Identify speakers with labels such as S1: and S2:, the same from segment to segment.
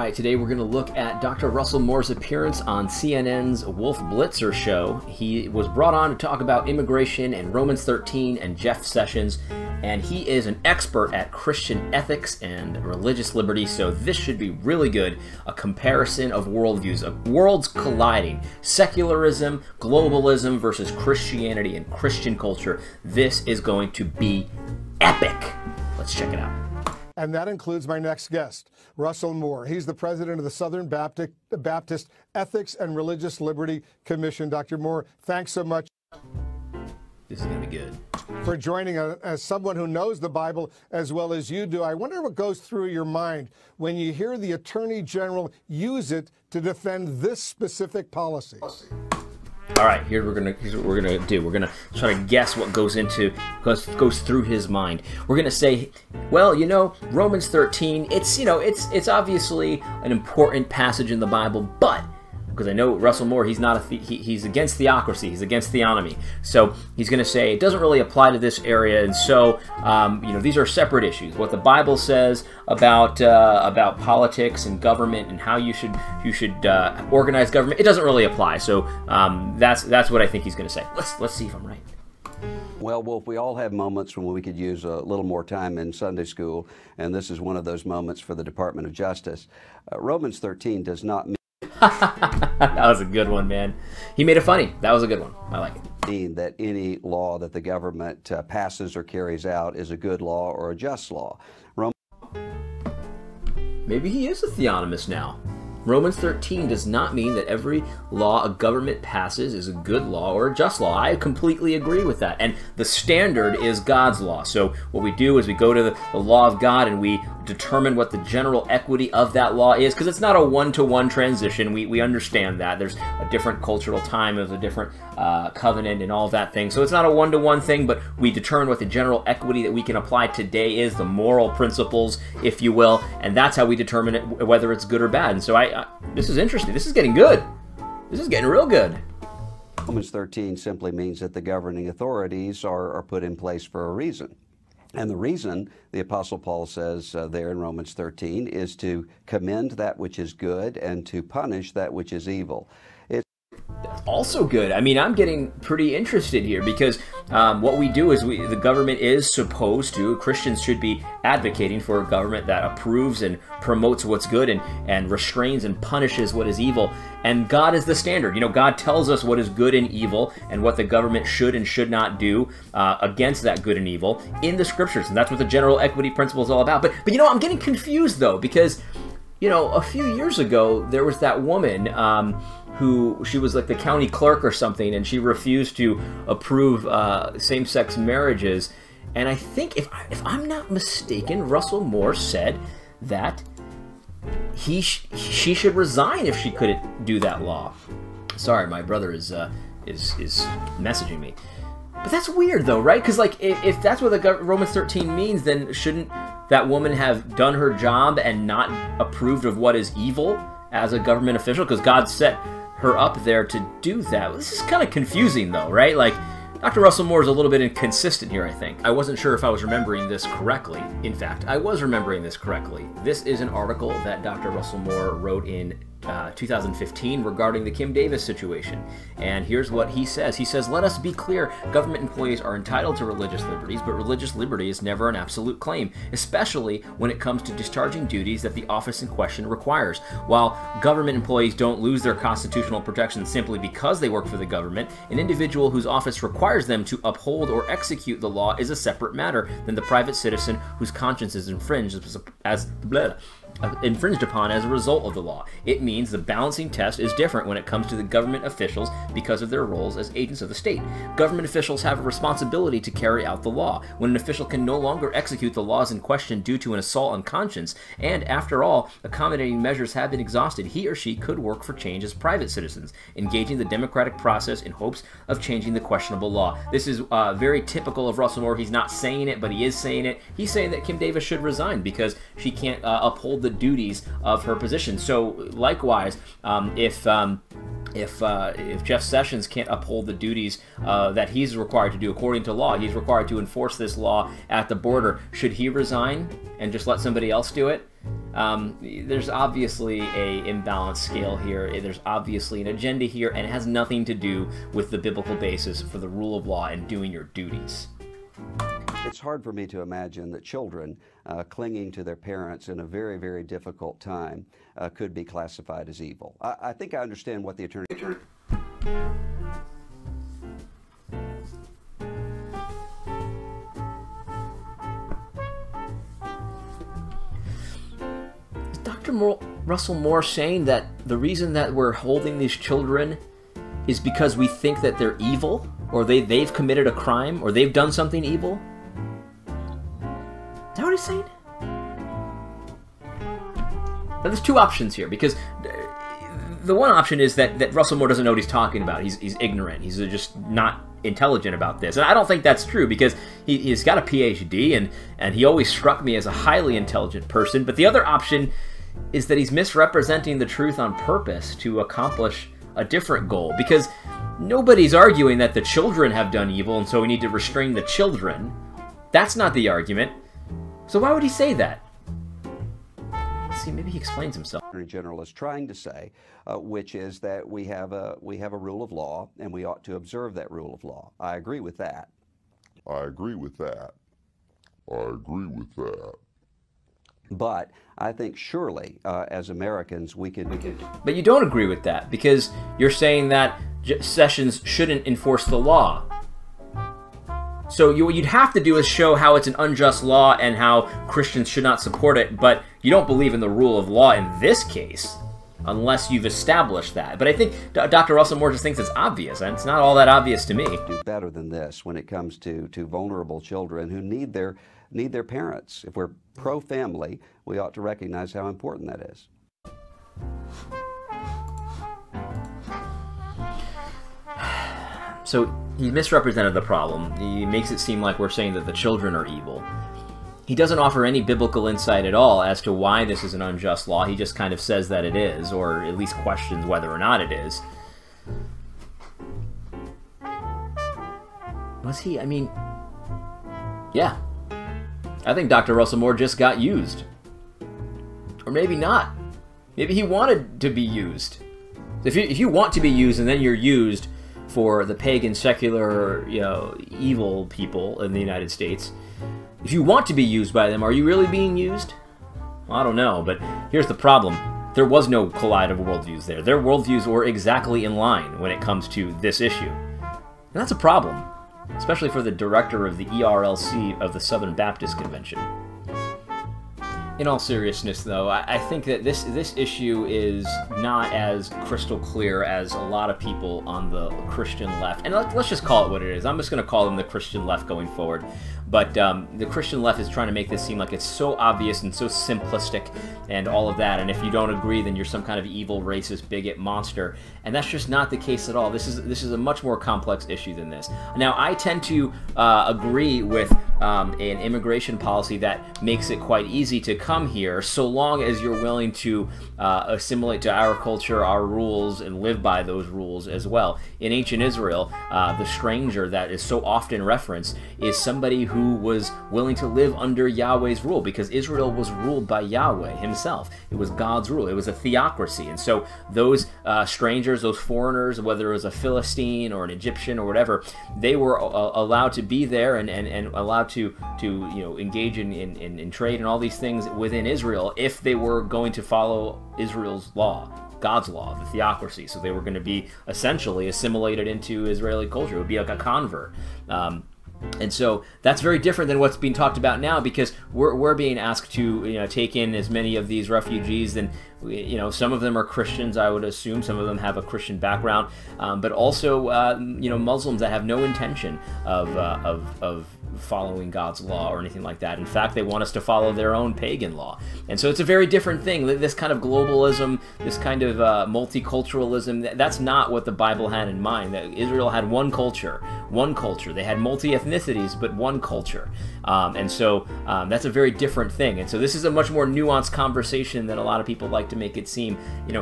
S1: right, today we're going to look at Dr. Russell Moore's appearance on CNN's Wolf Blitzer show. He was brought on to talk about immigration and Romans 13 and Jeff Sessions, and he is an expert at Christian ethics and religious liberty, so this should be really good. A comparison of worldviews, of worlds colliding, secularism, globalism versus Christianity and Christian culture. This is going to be epic. Let's check it out.
S2: And that includes my next guest, Russell Moore. He's the president of the Southern Baptist Ethics and Religious Liberty Commission. Dr. Moore, thanks so much.
S1: This is going to be good.
S2: For joining us as someone who knows the Bible as well as you do. I wonder what goes through your mind when you hear the Attorney General use it to defend this specific policy.
S1: All right, here's what we're gonna do. We're gonna try to guess what goes through his mind. We're gonna say, well, you know, Romans 13. It's obviously an important passage in the Bible, but because I know Russell Moore, he's not he's against theocracy, he's against theonomy. So he's going to say it doesn't really apply to this area, and so these are separate issues. What the Bible says about politics and government and how you should organize government, it doesn't really apply. So that's what I think he's going to say. Let's see if I'm right.
S3: Well, Wolf, we all have moments when we could use a little more time in Sunday school, and this is one of those moments for the Department of Justice. Romans 13 does not mean
S1: that was a good one, man. He made it funny. That was a good one. I like it.
S3: Mean that any law that the government passes or carries out is a good law or a just law.
S1: Maybe he is a theonomist now. Romans 13 does not mean that every law a government passes is a good law or a just law. I completely agree with that. And the standard is God's law. So what we do is we go to the law of God and we determine what the general equity of that law is, because it's not a one-to-one transition. We understand that. There's a different cultural time, there's a different covenant and all of that thing. So it's not a one-to-one thing, but we determine what the general equity that we can apply today is, the moral principles, if you will, and that's how we determine it, whether it's good or bad. And so this is interesting. This is getting good. This is getting real good.
S3: Romans 13 simply means that the governing authorities are put in place for a reason. And the reason, the Apostle Paul says there in Romans 13, is to commend that which is good and to punish that which is evil.
S1: That's also good. I mean, I'm getting pretty interested here because what we do is the government is supposed to, Christians should be advocating for a government that approves and promotes what's good and restrains and punishes what is evil. And God is the standard. You know, God tells us what is good and evil and what the government should and should not do against that good and evil in the scriptures. And that's what the general equity principle is all about. But you know, I'm getting confused though, because, you know, a few years ago, there was that woman who, she was like the county clerk or something, and she refused to approve same-sex marriages. And I think, if I'm not mistaken, Russell Moore said that she should resign if she couldn't do that law. Sorry, my brother is messaging me. But that's weird though, right? Because like, if that's what the Romans 13 means, then shouldn't that woman have done her job and not approved of what is evil as a government official? Because God set her up there to do that. This is kind of confusing though, right? Like, Dr. Russell Moore is a little bit inconsistent here, I think. I wasn't sure if I was remembering this correctly. In fact, I was remembering this correctly. This is an article that Dr. Russell Moore wrote in 2015 regarding the Kim Davis situation. And here's what he says. He says, "Let us be clear, government employees are entitled to religious liberties, but religious liberty is never an absolute claim, especially when it comes to discharging duties that the office in question requires. While government employees don't lose their constitutional protections simply because they work for the government, an individual whose office requires them to uphold or execute the law is a separate matter than the private citizen whose conscience is infringed upon as a result of the law. It means the balancing test is different when it comes to the government officials because of their roles as agents of the state. Government officials have a responsibility to carry out the law. When an official can no longer execute the laws in question due to an assault on conscience, and after all, accommodating measures have been exhausted, he or she could work for change as private citizens, engaging the democratic process in hopes of changing the questionable law." This is very typical of Russell Moore. He's not saying it, but he is saying it. He's saying that Kim Davis should resign because she can't uphold the duties of her position. So likewise, if Jeff Sessions can't uphold the duties that he's required to do according to law, he's required to enforce this law at the border, should he resign and just let somebody else do it? There's obviously a imbalanced scale here. There's obviously an agenda here, and it has nothing to do with the biblical basis for the rule of law and doing your duties.
S3: It's hard for me to imagine that children clinging to their parents in a very, very difficult time could be classified as evil. I think I understand what the attorney...
S1: Is Dr. Russell Moore saying that the reason that we're holding these children is because we think that they're evil, or they've committed a crime, or they've done something evil? Is that what he's saying? Now, there's two options here, because the one option is that Russell Moore doesn't know what he's talking about. He's ignorant. He's just not intelligent about this. And I don't think that's true, because he's got a PhD, and he always struck me as a highly intelligent person. But the other option is that he's misrepresenting the truth on purpose to accomplish a different goal, because nobody's arguing that the children have done evil, and so we need to restrain the children. That's not the argument. So why would he say that? See, maybe he explains himself.
S3: The Attorney General is trying to say, which is that we have a rule of law, and we ought to observe that rule of law. I agree with that.
S4: I agree with that. I agree with that.
S3: But I think surely, as Americans, we can...
S1: But you don't agree with that, because you're saying that Sessions shouldn't enforce the law. So what you'd have to do is show how it's an unjust law and how Christians should not support it, but you don't believe in the rule of law in this case, unless you've established that. But I think Dr. Russell Moore just thinks it's obvious, and it's not all that obvious to me.
S3: Do better than this when it comes to vulnerable children who need their parents. If we're pro-family, we ought to recognize how important that is.
S1: So he misrepresented the problem. He makes it seem like we're saying that the children are evil. He doesn't offer any biblical insight at all as to why this is an unjust law. He just kind of says that it is, or at least questions whether or not it is. Was he? I mean, yeah. I think Dr. Russell Moore just got used. Or maybe not. Maybe he wanted to be used. If you want to be used and then you're used for the pagan, secular, evil people in the United States, if you want to be used by them, are you really being used? Well, I don't know, but here's the problem. There was no collide of worldviews there. Their worldviews were exactly in line when it comes to this issue. And that's a problem, especially for the director of the ERLC of the Southern Baptist Convention. In all seriousness, though, I think that this issue is not as crystal clear as a lot of people on the Christian left. And let's just call it what it is. I'm just going to call them the Christian left going forward. But the Christian left is trying to make this seem like it's so obvious and so simplistic and all of that. And if you don't agree, then you're some kind of evil, racist, bigot monster. And that's just not the case at all. This is a much more complex issue than this. Now, I tend to agree with an immigration policy that makes it quite easy to come here, so long as you're willing to assimilate to our culture, our rules, and live by those rules as well. In ancient Israel, the stranger that is so often referenced is somebody who was willing to live under Yahweh's rule, because Israel was ruled by Yahweh himself. It was God's rule. It was a theocracy. And so those strangers, those foreigners, whether it was a Philistine or an Egyptian or whatever, they were allowed to be there and allowed to engage in trade and all these things within Israel if they were going to follow Israel's law, God's law, the theocracy. So they were going to be essentially assimilated into Israeli culture. It would be like a convert. And so that's very different than what's being talked about now, because we're being asked to take in as many of these refugees. And some of them are Christians, I would assume. Some of them have a Christian background, but also Muslims that have no intention of following God's law or anything like that. In fact, they want us to follow their own pagan law. And so it's a very different thing. This kind of globalism, this kind of multiculturalism, that's not what the Bible had in mind. That Israel had one culture. They had multi-ethnicities, but one culture. And so that's a very different thing. And so this is a much more nuanced conversation than a lot of people like to make it seem.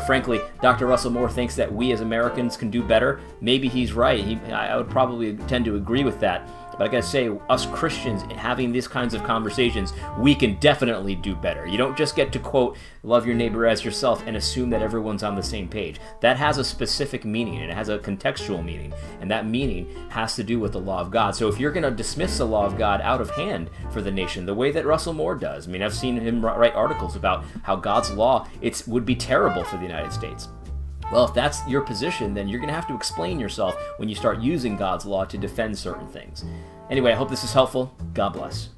S1: Frankly, Dr. Russell Moore thinks that we as Americans can do better. Maybe he's right. I would probably tend to agree with that. But I gotta say, us Christians having these kinds of conversations, we can definitely do better. You don't just get to quote, love your neighbor as yourself and assume that everyone's on the same page. That has a specific meaning, and it has a contextual meaning, and that meaning has to do with the law of God. So if you're gonna dismiss the law of God out of hand for the nation, the way that Russell Moore does, I mean, I've seen him write articles about how God's law, would be terrible for the United States. Well, if that's your position, then you're going to have to explain yourself when you start using God's law to defend certain things. Anyway, I hope this is helpful. God bless.